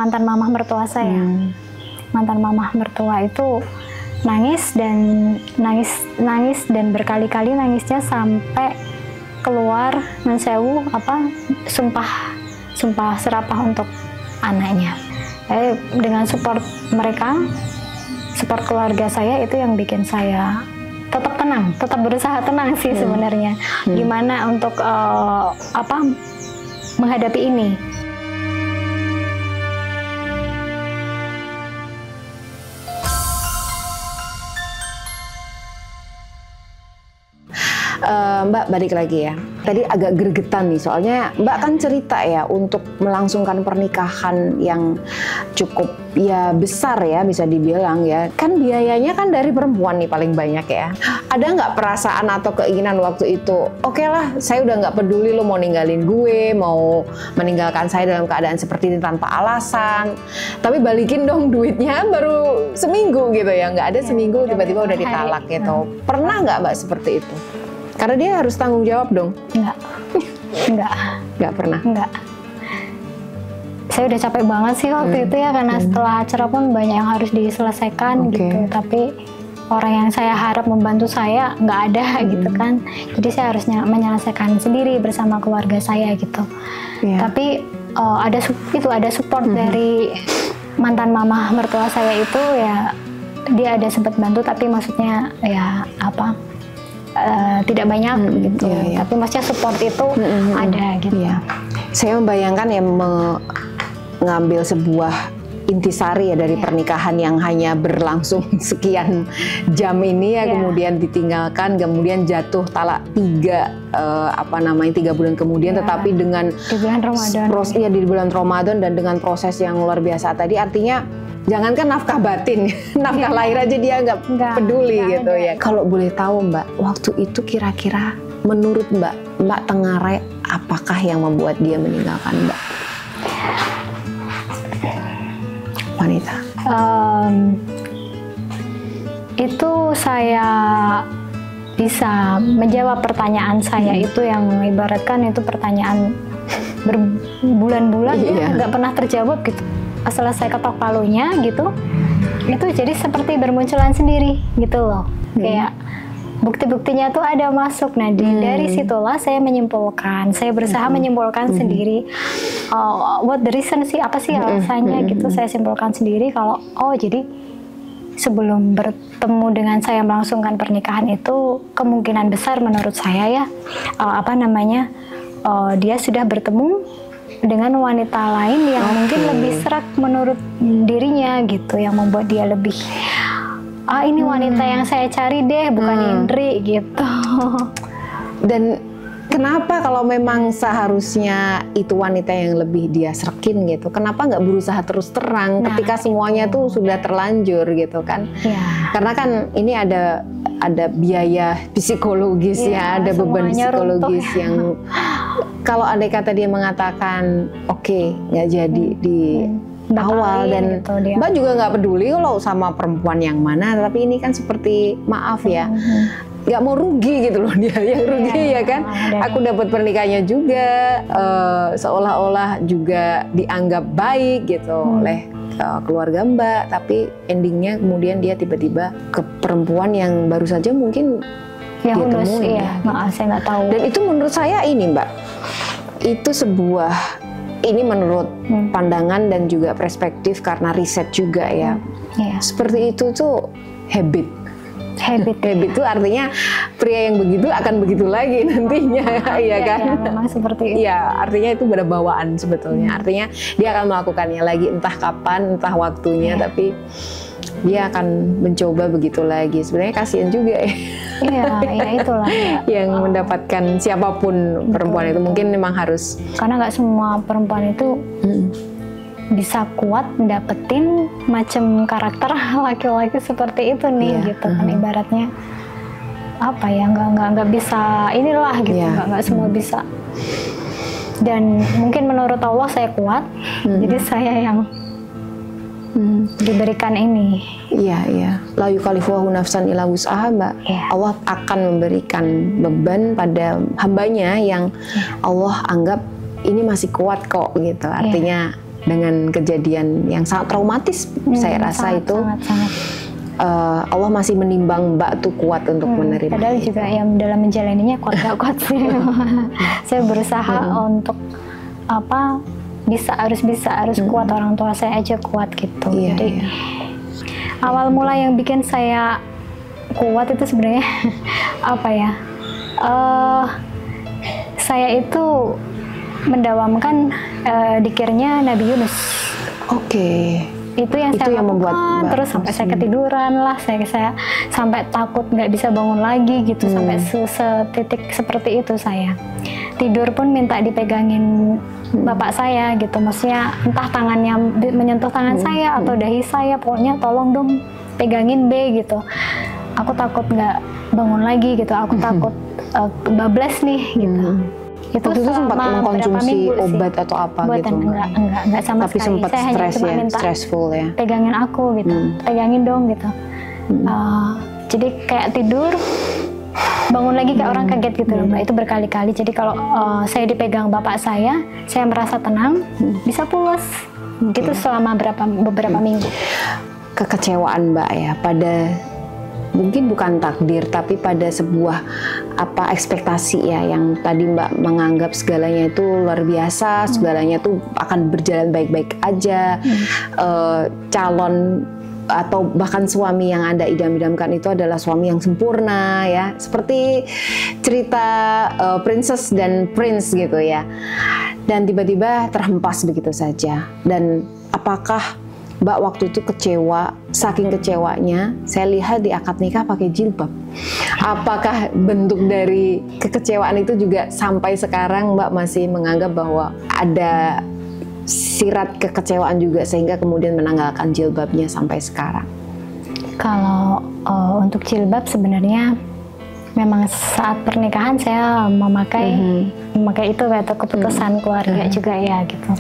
mantan mamah mertua saya. Mantan mamah mertua itu nangis dan berkali-kali nangisnya sampai keluar mensewu sumpah serapah untuk anaknya. Dengan support mereka, support keluarga saya, itu yang bikin saya tetap tenang, tetap berusaha tenang sih sebenarnya. Gimana untuk menghadapi ini. Mbak balik lagi ya. Tadi agak gregetan nih, soalnya Mbak kan cerita ya untuk melangsungkan pernikahan yang cukup ya besar ya, bisa dibilang ya. Kan biayanya kan dari perempuan nih paling banyak ya. Ada nggak perasaan atau keinginan waktu itu, oke lah saya udah nggak peduli lo mau ninggalin gue, mau meninggalkan saya dalam keadaan seperti ini tanpa alasan, tapi balikin dong duitnya baru seminggu gitu ya, nggak ada seminggu tiba-tiba udah ditalak gitu. Pernah nggak Mbak seperti itu? Karena dia harus tanggung jawab dong. Enggak pernah. Enggak. Saya udah capek banget sih waktu itu ya, karena setelah acara pun banyak yang harus diselesaikan gitu. Tapi orang yang saya harap membantu saya nggak ada gitu kan. Jadi saya harus menyelesaikan sendiri bersama keluarga saya gitu. Tapi ada support dari mantan mamah mertua saya itu ya, dia ada sempat bantu, tapi maksudnya ya tidak banyak gitu, tapi maksudnya support itu ada gitu. Saya membayangkan ya mengambil sebuah intisari ya dari pernikahan yang hanya berlangsung sekian jam ini ya, kemudian ditinggalkan, kemudian jatuh talak 3 bulan kemudian, tetapi dengan di bulan Ramadan, di bulan Ramadan dan dengan proses yang luar biasa tadi, artinya jangankan nafkah batin, nafkah lahir aja dia nggak peduli gitu ya. Kalau boleh tahu Mbak, waktu itu kira-kira menurut Mbak Tengarai, apakah yang membuat dia meninggalkan Mbak? Wanita. Itu saya bisa menjawab pertanyaan saya itu yang ibaratkan itu pertanyaan berbulan-bulan nggak pernah terjawab gitu. Selesai ketok palunya gitu, itu jadi seperti bermunculan sendiri gitu loh. Kayak bukti-buktinya tuh ada masuk. Nah dari situlah saya menyimpulkan, saya berusaha menyimpulkan sendiri what the reason sih, apa sih alasannya gitu. Saya simpulkan sendiri kalau jadi sebelum bertemu dengan saya melangsungkan pernikahan itu kemungkinan besar menurut saya ya dia sudah bertemu dengan wanita lain yang mungkin lebih serak menurut dirinya gitu, yang membuat dia lebih ini wanita yang saya cari deh, bukan Indri gitu. Dan kenapa kalau memang seharusnya itu wanita yang lebih dia srekin gitu, kenapa nggak berusaha terus terang ketika semuanya tuh sudah terlanjur gitu kan? Karena kan ini ada biaya psikologis ada beban psikologis yang kalau andai kata dia mengatakan nggak jadi di awal dan gitu, Mbak juga nggak peduli kalau sama perempuan yang mana, tapi ini kan seperti maaf ya, nggak mau rugi gitu loh dia yang rugi ya kan. Aku dapat pernikahannya juga seolah-olah juga dianggap baik gitu oleh keluarga Mbak, tapi endingnya kemudian dia tiba-tiba ke perempuan yang baru saja mungkin dia temuin. Saya nggak tahu. Dan itu menurut saya ini Mbak, itu ini menurut pandangan dan juga perspektif karena riset juga ya. Seperti itu tuh habit itu artinya pria yang begitu akan begitu lagi nantinya, ya kan? Memang seperti itu. Iya, artinya itu pada bawaan sebetulnya. Artinya dia akan melakukannya lagi entah kapan, entah waktunya, tapi dia akan mencoba begitu lagi. Sebenarnya kasihan juga ya. Iya, itulah. Yang mendapatkan siapapun perempuan itu mungkin memang harus. Karena nggak semua perempuan itu bisa kuat dapetin macam karakter laki-laki seperti itu nih gitu kan, ibaratnya nggak bisa inilah gitu, nggak semua bisa. Dan mungkin menurut Allah saya kuat, jadi saya yang diberikan ini. La yukallifu nafsan illa wus'aha, Mbak. Allah akan memberikan beban pada hambanya yang Allah anggap ini masih kuat kok gitu. Artinya dengan kejadian yang sangat traumatis. Saya rasa itu Allah masih menimbang Mbak tuh kuat untuk menerima. Padahal itu. juga yang dalam menjalaninya kuat sih. Saya berusaha untuk harus kuat, orang tua saya aja kuat gitu. Jadi awal mula yang bikin saya kuat itu sebenarnya saya itu mendawamkan dikirnya Nabi Yunus. Itu yang saya lakukan, terus sampai saya ketiduran lah, saya sampai takut nggak bisa bangun lagi gitu, sampai setitik seperti itu. Saya tidur pun minta dipegangin bapak saya gitu, maksudnya entah tangannya menyentuh tangan saya atau dahi saya, pokoknya tolong dong pegangin B gitu. Aku takut nggak bangun lagi gitu, aku takut bablas nih gitu. Waktu itu sempat mengkonsumsi obat atau apa gitu? Enggak sama tapi sekali. Sempat saya hanya cuma minta stressful ya. Pegangin aku gitu, pegangin dong gitu. Jadi kayak tidur, bangun lagi kayak orang kaget gitu loh, Mbak. Itu berkali-kali. Jadi kalau saya dipegang bapak saya merasa tenang, bisa pulas. Itu selama beberapa minggu. Kekecewaan Mbak ya pada mungkin bukan takdir tapi pada sebuah ekspektasi ya, yang tadi Mbak menganggap segalanya itu luar biasa, segalanya itu akan berjalan baik-baik aja, calon atau bahkan suami yang Anda idam-idamkan itu adalah suami yang sempurna ya, seperti cerita princess dan prince gitu ya, dan tiba-tiba terhempas begitu saja. Dan apakah Mbak waktu itu kecewa, saking kecewanya, saya lihat di akad nikah pakai jilbab. Apakah bentuk dari kekecewaan itu juga sampai sekarang Mbak masih menganggap bahwa ada sirat kekecewaan juga sehingga kemudian menanggalkan jilbabnya sampai sekarang? Kalau untuk jilbab sebenarnya memang saat pernikahan saya memakai itu atau keputusan keluarga juga ya gitu.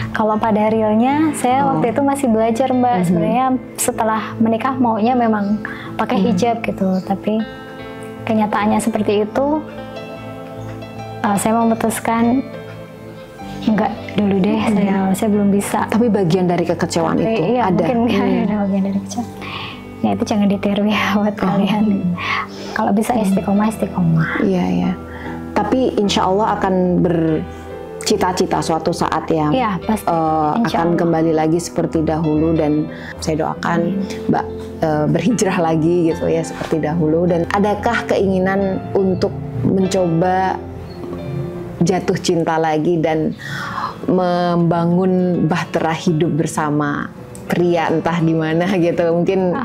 Kalau pada realnya saya waktu itu masih belajar Mbak, sebenarnya setelah menikah maunya memang pakai hijab gitu, tapi kenyataannya seperti itu. Saya memutuskan enggak dulu deh, saya belum bisa. Tapi bagian dari kekecewaan itu ada. Mungkin ada bagian dari kekecewaan. Ya itu jangan ditiru ya buat kalian. Kalau bisa istiqomah. Iya ya. Tapi insya Allah akan bercita-cita suatu saat yang pasti. Akan kembali lagi seperti dahulu, dan saya doakan Mbak berhijrah lagi gitu ya seperti dahulu. Dan adakah keinginan untuk mencoba jatuh cinta lagi dan membangun bahtera hidup bersama pria entah di mana gitu? Mungkin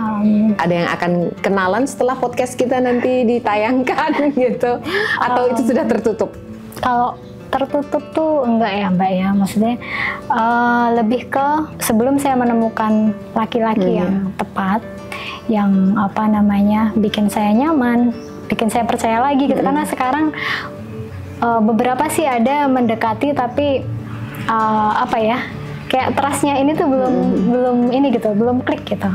ada yang akan kenalan setelah podcast kita nanti ditayangkan gitu, atau itu sudah tertutup? Kalau tertutup tuh enggak ya Mbak ya, maksudnya lebih ke sebelum saya menemukan laki-laki yang tepat, yang bikin saya nyaman, bikin saya percaya lagi gitu. Karena sekarang beberapa sih ada mendekati tapi kayak trustnya ini tuh belum klik gitu.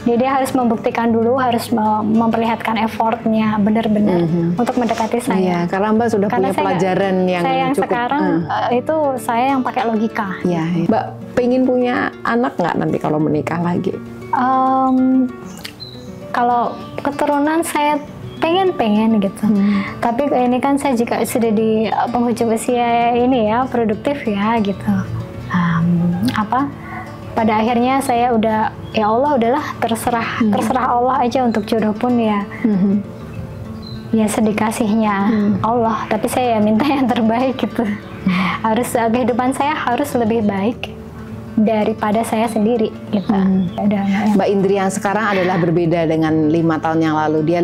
Jadi dia harus membuktikan dulu, harus memperlihatkan effortnya benar-benar untuk mendekati saya. Iya, karena Mbak sudah punya pelajaran yang cukup. Sekarang itu saya yang pakai logika. Iya. Mbak pengen punya anak nggak nanti kalau menikah lagi? Kalau keturunan saya pengen gitu. Tapi ini kan saya juga sudah di penghujung usia ini ya, produktif ya gitu. Pada akhirnya saya udah, ya Allah udahlah terserah Allah aja untuk jodoh pun ya. Ya sedikasihnya Allah, tapi saya minta yang terbaik gitu. Harus kehidupan saya harus lebih baik daripada saya sendiri gitu. Mbak Indri yang sekarang adalah berbeda dengan 5 tahun yang lalu. Dia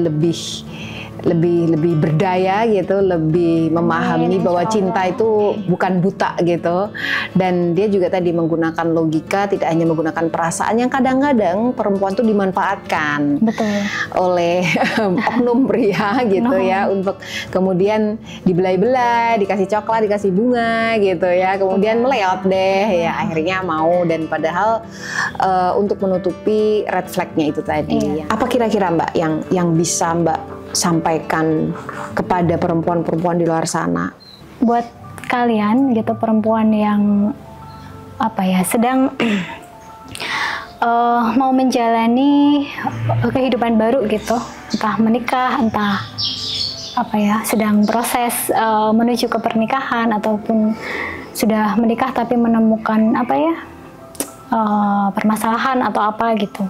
lebih berdaya gitu, lebih memahami bahwa cinta itu bukan buta gitu. Dan dia juga tadi menggunakan logika, tidak hanya menggunakan perasaan yang kadang-kadang perempuan tuh dimanfaatkan oleh oknum pria gitu ya, untuk kemudian dibelai-belai, dikasih coklat, dikasih bunga gitu ya, kemudian meleot deh ya, akhirnya mau. Dan padahal untuk menutupi red flag-nya itu tadi. Apa kira-kira Mbak yang bisa Mbak sampaikan kepada perempuan-perempuan di luar sana? Buat kalian gitu, perempuan yang sedang mau menjalani kehidupan baru gitu, entah menikah, entah sedang proses menuju ke pernikahan, ataupun sudah menikah tapi menemukan permasalahan atau apa gitu.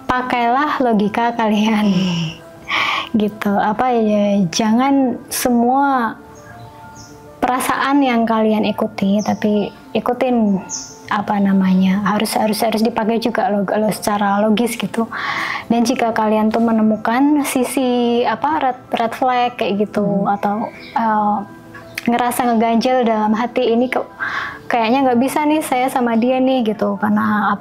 Pakailah logika kalian gitu. Jangan semua perasaan yang kalian ikuti, tapi ikutin harus dipakai juga secara logis gitu. Dan jika kalian tuh menemukan sisi red flag kayak gitu, atau ngerasa ngeganjel dalam hati, ini kayaknya nggak bisa nih saya sama dia nih gitu, karena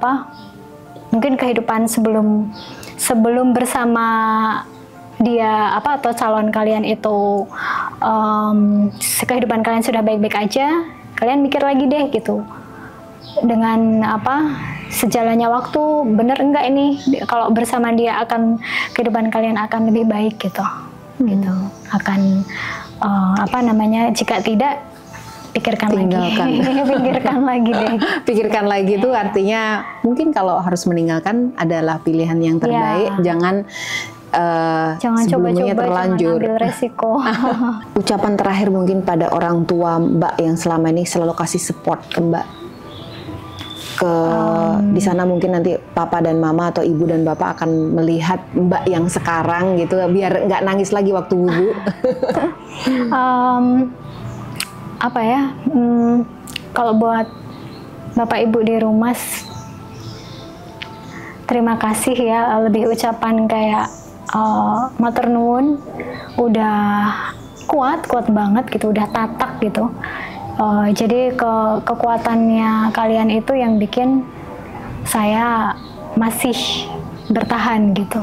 mungkin kehidupan sebelum bersama dia atau calon kalian itu kehidupan kalian sudah baik-baik aja, kalian mikir lagi deh gitu, dengan sejalannya waktu, bener enggak ini kalau bersama dia kehidupan kalian akan lebih baik gitu. Gitu akan jika tidak, pikirkan lagi. Pikirkan lagi deh. Pikirkan lagi itu artinya mungkin kalau harus meninggalkan adalah pilihan yang terbaik. Jangan coba-coba, terlanjur. Jangan ambil resiko. Ucapan terakhir mungkin pada orang tua Mbak yang selama ini selalu kasih support ke Mbak. Di sana mungkin nanti papa dan mama atau ibu dan bapak akan melihat Mbak yang sekarang gitu, biar nggak nangis lagi waktu wudhu. Kalau buat bapak ibu di rumah, terima kasih ya, lebih ucapan kayak matur nuwun, udah kuat banget gitu, udah tatak gitu. Jadi kekuatannya kalian itu yang bikin saya masih bertahan gitu.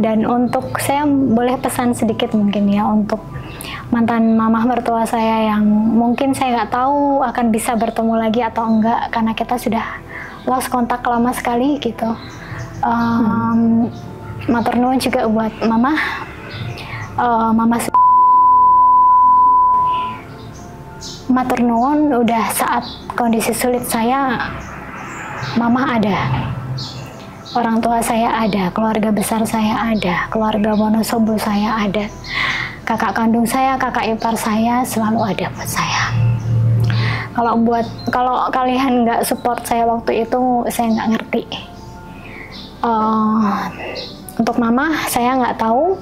Dan untuk saya boleh pesan sedikit mungkin ya, untuk mantan mamah mertua saya yang mungkin saya nggak tahu akan bisa bertemu lagi atau enggak, karena kita sudah lost kontak lama sekali gitu. Matur nuwun juga buat mama matur nuwun, udah saat kondisi sulit saya, mama ada, orang tua saya ada, keluarga besar saya ada, keluarga Wonosobo saya ada, kakak kandung saya, kakak ipar saya selalu ada buat saya. Kalau kalian nggak support saya waktu itu, saya nggak ngerti. Untuk mama, saya nggak tahu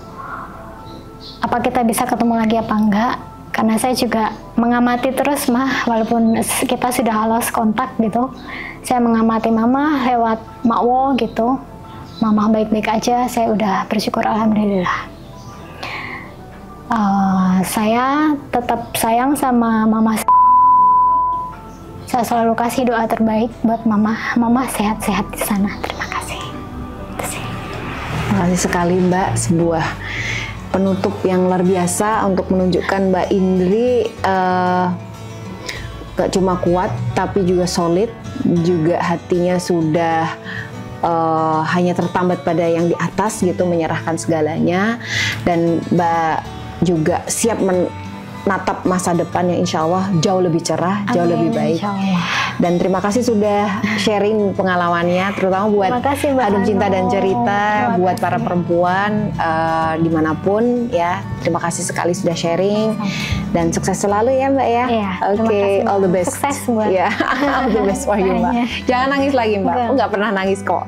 apa kita bisa ketemu lagi apa enggak, karena saya juga mengamati terus walaupun kita sudah lost kontak gitu. Saya mengamati mama lewat makwo gitu. Mama baik-baik aja, saya udah bersyukur, alhamdulillah. Saya tetap sayang sama mama. Saya selalu kasih doa terbaik buat mama. Mama sehat-sehat di sana. Terima kasih. Terima kasih sekali Mbak, sebuah penutup yang luar biasa untuk menunjukkan Mbak Indri gak cuma kuat tapi juga solid, juga hatinya sudah hanya tertambat pada yang di atas gitu, menyerahkan segalanya, dan Mbak juga siap menatap masa depan yang insya Allah jauh lebih cerah, jauh lebih baik. Dan terima kasih sudah sharing pengalamannya, terutama buat Adem Cinta dan Cerita, buat para perempuan dimanapun ya. Terima kasih sekali sudah sharing, dan sukses selalu ya Mbak ya. Oke, all the best. Sukses buat. Ya, all the best for you Mbak. Jangan nangis lagi Mbak, nggak pernah nangis kok.